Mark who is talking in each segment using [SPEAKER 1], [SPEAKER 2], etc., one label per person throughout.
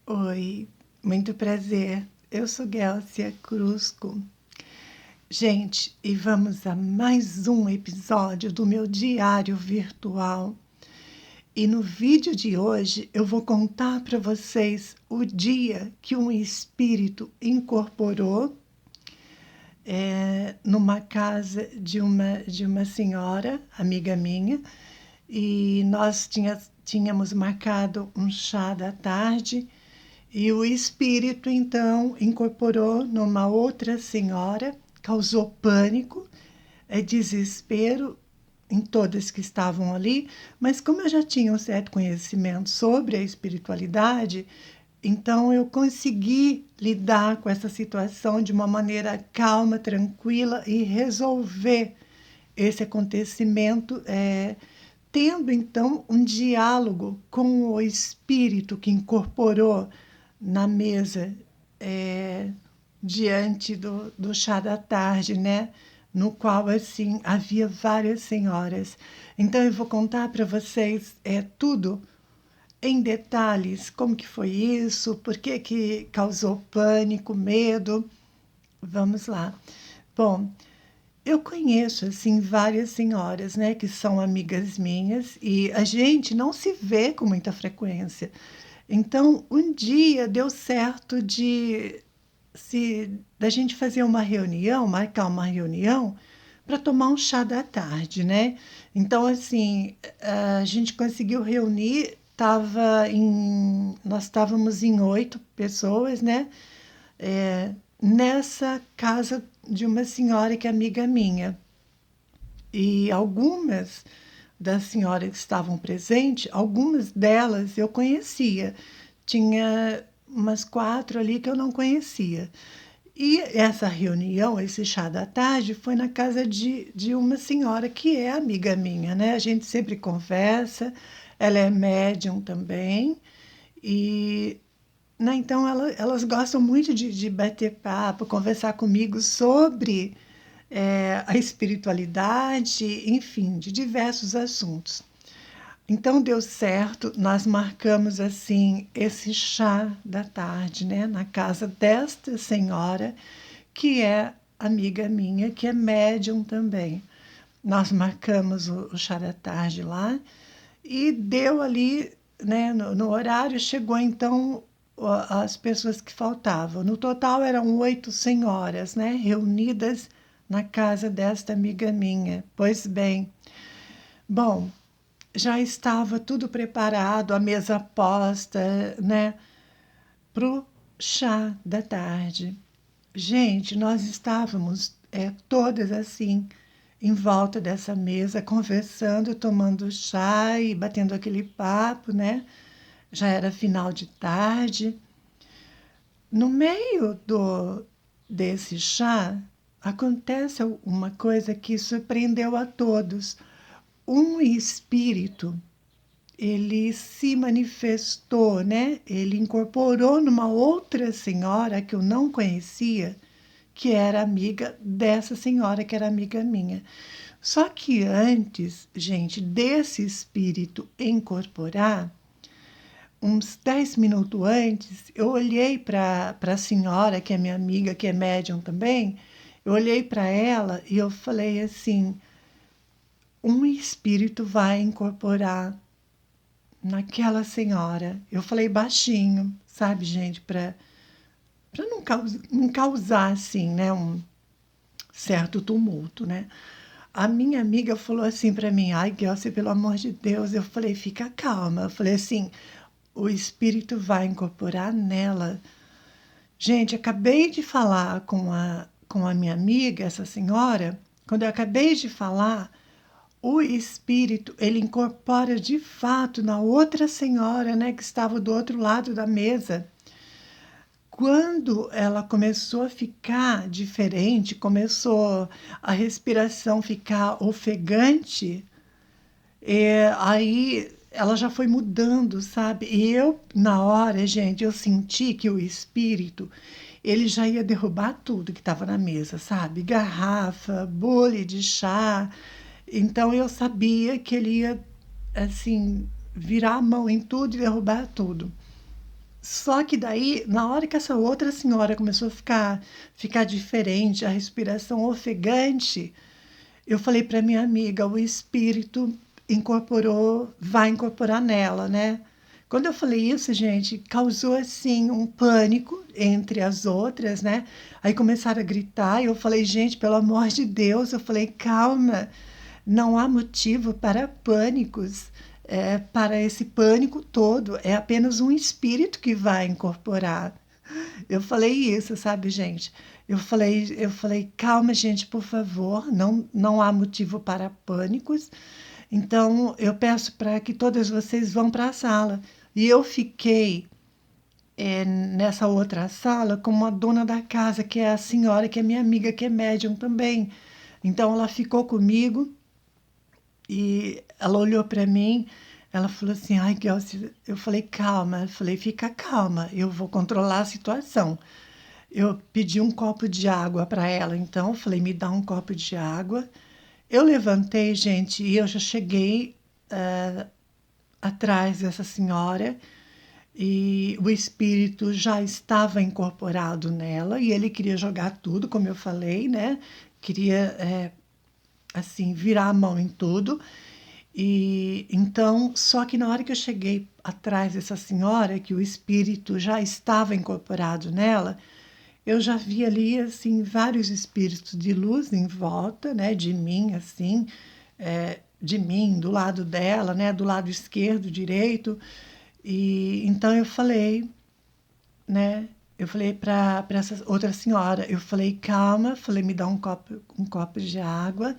[SPEAKER 1] Oi, muito prazer. Eu sou Gélcia Crusco. Gente, e vamos a mais um episódio do meu diário virtual. E no vídeo de hoje eu vou contar para vocês o dia que um espírito incorporou numa casa de uma senhora, amiga minha, e nós tínhamos marcado um chá da tarde. E o espírito, então, incorporou numa outra senhora, causou pânico, desespero em todas que estavam ali, mas como eu já tinha um certo conhecimento sobre a espiritualidade, então eu consegui lidar com essa situação de uma maneira calma, tranquila e resolver esse acontecimento, tendo então um diálogo com o espírito que incorporou na mesa, é, diante do chá da tarde, né? No qual, assim, havia várias senhoras. Então, eu vou contar para vocês tudo em detalhes, como que foi isso, por que que causou pânico, medo. Vamos lá. Bom, eu conheço, assim, várias senhoras, né, que são amigas minhas e a gente não se vê com muita frequência. Então, um dia deu certo da gente fazer uma reunião, marcar uma reunião para tomar um chá da tarde, né? Então, assim, a gente conseguiu reunir, nós estávamos em 8 pessoas, né? Nessa casa de uma senhora que é amiga minha. E algumas das senhoras que estavam presentes, algumas delas eu conhecia. Tinha umas 4 ali que eu não conhecia. E essa reunião, esse chá da tarde, foi na casa de uma senhora que é amiga minha, né? A gente sempre conversa, ela é médium também, e né, então elas gostam muito de bater papo, conversar comigo sobre a espiritualidade, enfim, de diversos assuntos. Então deu certo, nós marcamos assim esse chá da tarde, né, na casa desta senhora, que é amiga minha, que é médium também. Nós marcamos o chá da tarde lá e deu ali, né, no horário, chegou então as pessoas que faltavam. No total eram 8 senhoras, né, reunidas na casa desta amiga minha. Pois bem, bom, já estava tudo preparado, a mesa posta, né, pro chá da tarde. Gente, nós estávamos todas assim, em volta dessa mesa, conversando, tomando chá e batendo aquele papo, né? Já era final de tarde. No meio desse chá, acontece uma coisa que surpreendeu a todos. Um espírito, ele se manifestou, né? Ele incorporou numa outra senhora que eu não conhecia, que era amiga dessa senhora que era amiga minha. Só que antes, gente, desse espírito incorporar, uns 10 minutos antes, eu olhei para a senhora, que é minha amiga, que é médium também, eu olhei para ela e eu falei assim: um espírito vai incorporar naquela senhora. Eu falei baixinho, sabe, gente, para não causar assim, né, um certo tumulto, né? A minha amiga falou assim para mim: ai, Gelsy, pelo amor de Deus. Eu falei: fica calma. Eu falei assim: o espírito vai incorporar nela. Gente, acabei de falar com a minha amiga, essa senhora. Quando eu acabei de falar, o espírito, ele incorpora de fato na outra senhora, né, que estava do outro lado da mesa. Quando ela começou a ficar diferente, começou a respiração ficar ofegante, aí ela já foi mudando, sabe? E eu, na hora, gente, eu senti que o espírito, ele já ia derrubar tudo que estava na mesa, sabe? Garrafa, bule de chá. Então eu sabia que ele ia, assim, virar a mão em tudo e derrubar tudo. Só que daí, na hora que essa outra senhora começou a ficar diferente, a respiração ofegante, eu falei para minha amiga, o espírito incorporou, vai incorporar nela, né? Quando eu falei isso, gente, causou assim um pânico entre as outras, né? Aí começaram a gritar, e eu falei, gente, pelo amor de Deus, eu falei, calma, não há motivo para pânicos, para esse pânico todo, é apenas um espírito que vai incorporar. Eu falei isso, sabe, gente? Eu falei, calma, gente, por favor, não há motivo para pânicos. Então, eu peço para que todas vocês vão para a sala. E eu fiquei nessa outra sala com uma dona da casa, que é a senhora, que é minha amiga, que é médium também. Então, ela ficou comigo e ela olhou para mim, ela falou assim, ai, Gelsi, eu falei, calma, eu falei, fica calma, eu vou controlar a situação. Eu pedi um copo de água para ela, então, falei, me dá um copo de água. Eu levantei, gente, e eu já cheguei atrás dessa senhora e o espírito já estava incorporado nela e ele queria jogar tudo, como eu falei, né? Queria, assim, virar a mão em tudo. E então, só que na hora que eu cheguei atrás dessa senhora, que o espírito já estava incorporado nela, eu já vi ali assim vários espíritos de luz em volta, né, de mim, assim, de mim, do lado dela, né, do lado esquerdo, direito. E então eu falei, né, eu falei para essa outra senhora, eu falei calma, falei me dá um copo de água.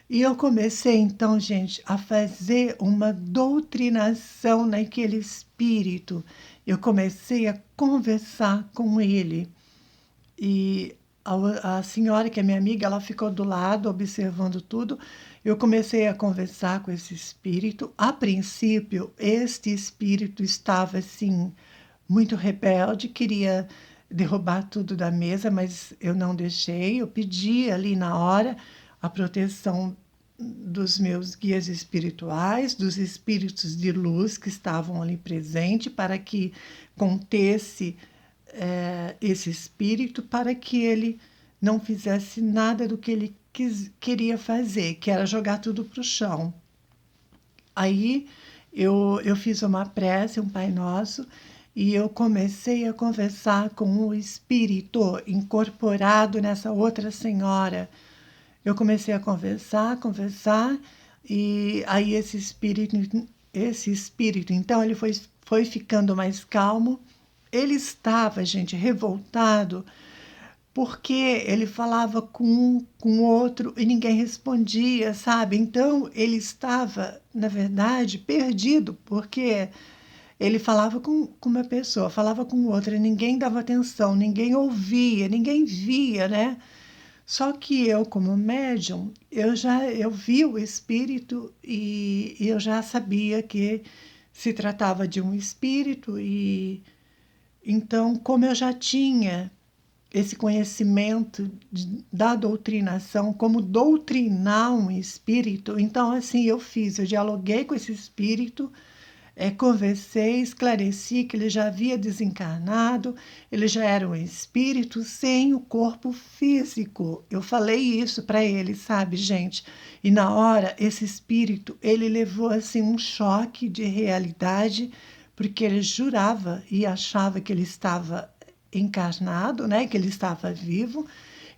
[SPEAKER 1] E eu comecei, então, gente, a fazer uma doutrinação naquele espírito. Eu comecei a conversar com ele. E a senhora, que é minha amiga, ela ficou do lado, observando tudo. Eu comecei a conversar com esse espírito. A princípio, este espírito estava, assim, muito rebelde, queria derrubar tudo da mesa, mas eu não deixei. Eu pedi ali na hora a proteção dos meus guias espirituais, dos espíritos de luz que estavam ali presentes, para que contesse esse espírito, para que ele não fizesse nada do que ele queria fazer, que era jogar tudo para o chão. Aí eu fiz uma prece, um Pai Nosso, e eu comecei a conversar com o espírito incorporado nessa outra senhora. Eu comecei a conversar, e aí esse espírito, então ele foi ficando mais calmo. Ele estava, gente, revoltado, porque ele falava com um, com outro e ninguém respondia, sabe? Então ele estava, na verdade, perdido, porque ele falava com uma pessoa, falava com outra, e ninguém dava atenção, ninguém ouvia, ninguém via, né? Só que eu, como médium, eu vi o espírito e eu já sabia que se tratava de um espírito. E então, como eu já tinha esse conhecimento da doutrinação, como doutrinar um espírito, então assim eu dialoguei com esse espírito, conversei, esclareci que ele já havia desencarnado, ele já era um espírito sem o corpo físico. Eu falei isso para ele, sabe, gente? E na hora, esse espírito, ele levou assim um choque de realidade, porque ele jurava e achava que ele estava encarnado, né? Que ele estava vivo.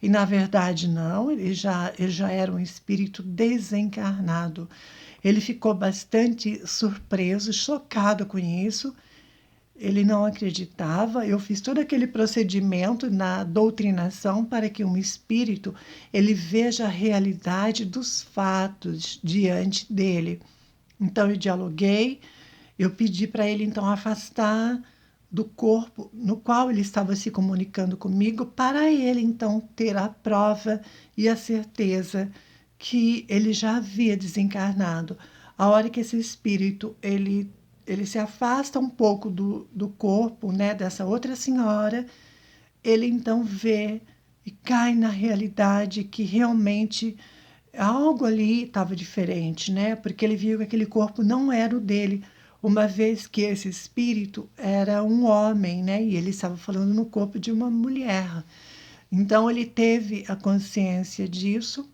[SPEAKER 1] E na verdade não, ele já era um espírito desencarnado. Ele ficou bastante surpreso, chocado com isso. Ele não acreditava. Eu fiz todo aquele procedimento na doutrinação para que um espírito ele veja a realidade dos fatos diante dele. Então eu dialoguei, eu pedi para ele então afastar do corpo no qual ele estava se comunicando comigo, para ele então ter a prova e a certeza que ele já havia desencarnado. A hora que esse espírito ele se afasta um pouco do corpo, né, dessa outra senhora, ele então vê e cai na realidade que realmente algo ali estava diferente, né? Porque ele viu que aquele corpo não era o dele. uma vez que esse espírito era um homem, né? E ele estava falando no corpo de uma mulher. Então ele teve a consciência disso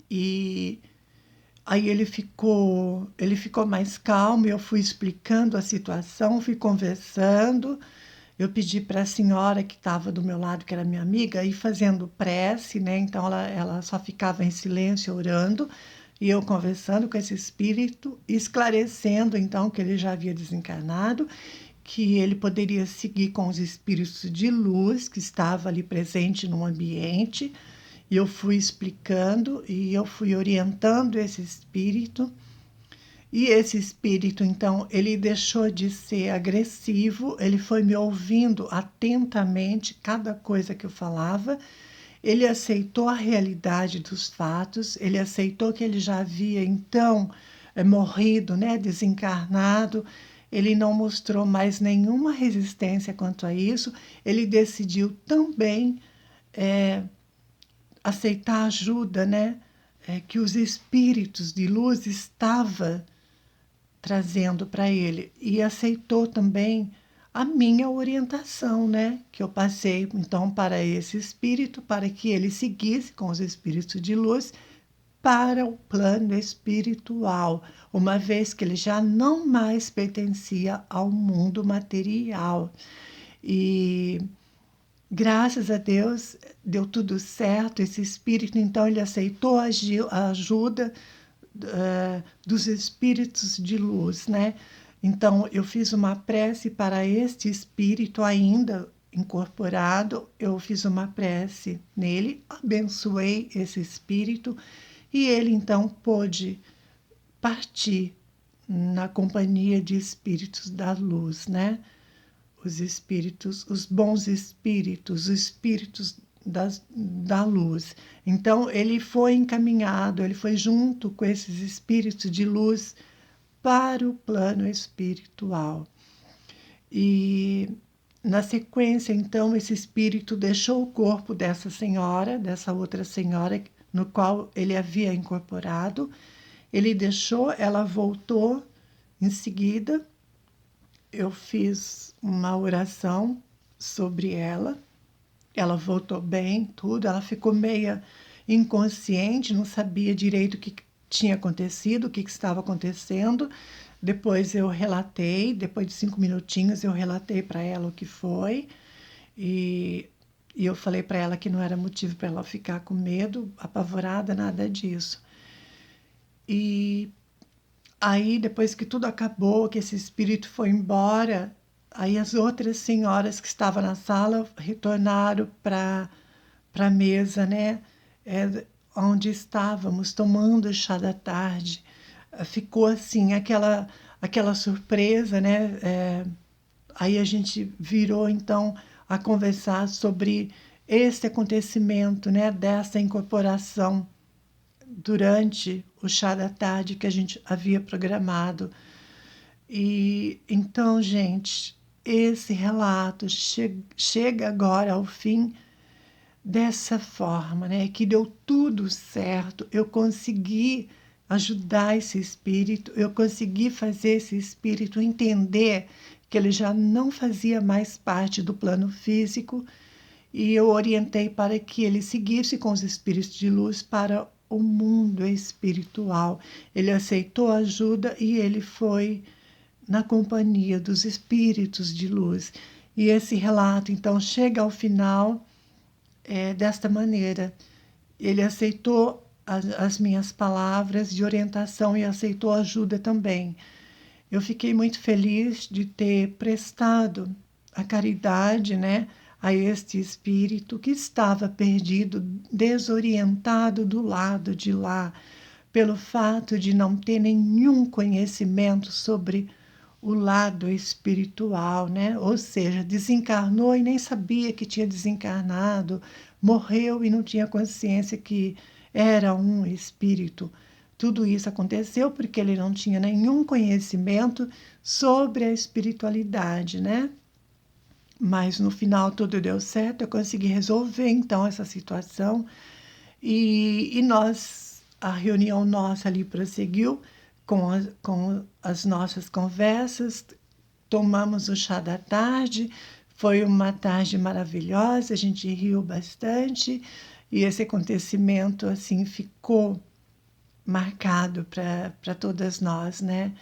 [SPEAKER 1] e aí ele ficou mais calmo, eu fui explicando a situação, fui conversando. Eu pedi para a senhora que estava do meu lado, que era minha amiga, ir fazendo prece, né? Então ela só ficava em silêncio, orando, e eu conversando com esse espírito, esclarecendo então que ele já havia desencarnado, que ele poderia seguir com os espíritos de luz que estava ali presente no ambiente. E eu fui explicando e eu fui orientando esse espírito. E esse espírito, então, ele deixou de ser agressivo, ele foi me ouvindo atentamente cada coisa que eu falava. Ele aceitou a realidade dos fatos, ele aceitou que ele já havia, então, morrido, né, desencarnado. Ele não mostrou mais nenhuma resistência quanto a isso. Ele decidiu também aceitar a ajuda, né, que os espíritos de luz estavam trazendo para ele e aceitou também a minha orientação, né, que eu passei então para esse espírito para que ele seguisse com os espíritos de luz para o plano espiritual, uma vez que ele já não mais pertencia ao mundo material. E graças a Deus deu tudo certo. Esse espírito, então, ele aceitou a ajuda dos espíritos de luz, né? Então, eu fiz uma prece para este espírito ainda incorporado, eu fiz uma prece nele, abençoei esse espírito e ele então pôde partir na companhia de espíritos da luz, né? Os espíritos, os bons espíritos, os espíritos da luz. Então, ele foi encaminhado, ele foi junto com esses espíritos de luz para o plano espiritual. E, na sequência, então, esse espírito deixou o corpo dessa senhora, dessa outra senhora, no qual ele havia incorporado. Ele deixou, ela voltou em seguida. Eu fiz uma oração sobre ela. Ela voltou bem, tudo. Ela ficou meia inconsciente, não sabia direito o que tinha acontecido, o que estava acontecendo. Depois eu relatei, depois de 5 minutinhos, eu relatei para ela o que foi. E, e eu falei para ela que não era motivo para ela ficar com medo, apavorada, nada disso. E aí, depois que tudo acabou, que esse espírito foi embora, aí as outras senhoras que estavam na sala retornaram para a mesa, né? Onde estávamos tomando o chá da tarde. Ficou assim, aquela surpresa, né? Aí a gente virou então a conversar sobre esse acontecimento, né? Dessa incorporação durante o chá da tarde que a gente havia programado. E então, gente, esse relato chega agora ao fim dessa forma, né? Que deu tudo certo. Eu consegui ajudar esse espírito, eu consegui fazer esse espírito entender que ele já não fazia mais parte do plano físico e eu orientei para que ele seguisse com os espíritos de luz para o mundo espiritual. Ele aceitou a ajuda e ele foi na companhia dos espíritos de luz. E esse relato, então, chega ao final desta maneira. Ele aceitou as minhas palavras de orientação e aceitou ajuda também. Eu fiquei muito feliz de ter prestado a caridade, né, a este espírito que estava perdido, desorientado do lado de lá, pelo fato de não ter nenhum conhecimento sobre o lado espiritual, né? Ou seja, desencarnou e nem sabia que tinha desencarnado, morreu e não tinha consciência que era um espírito. Tudo isso aconteceu porque ele não tinha nenhum conhecimento sobre a espiritualidade, né? Mas no final tudo deu certo, eu consegui resolver então essa situação e a reunião nossa ali prosseguiu com as nossas conversas, tomamos o chá da tarde, foi uma tarde maravilhosa, a gente riu bastante e esse acontecimento assim ficou marcado para todas nós, né?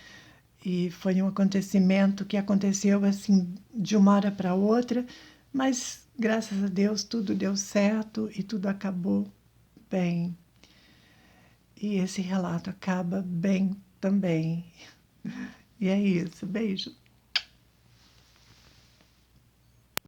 [SPEAKER 1] E foi um acontecimento que aconteceu assim de uma hora para outra, mas graças a Deus tudo deu certo e tudo acabou bem. E esse relato acaba bem também. E é isso. Beijo.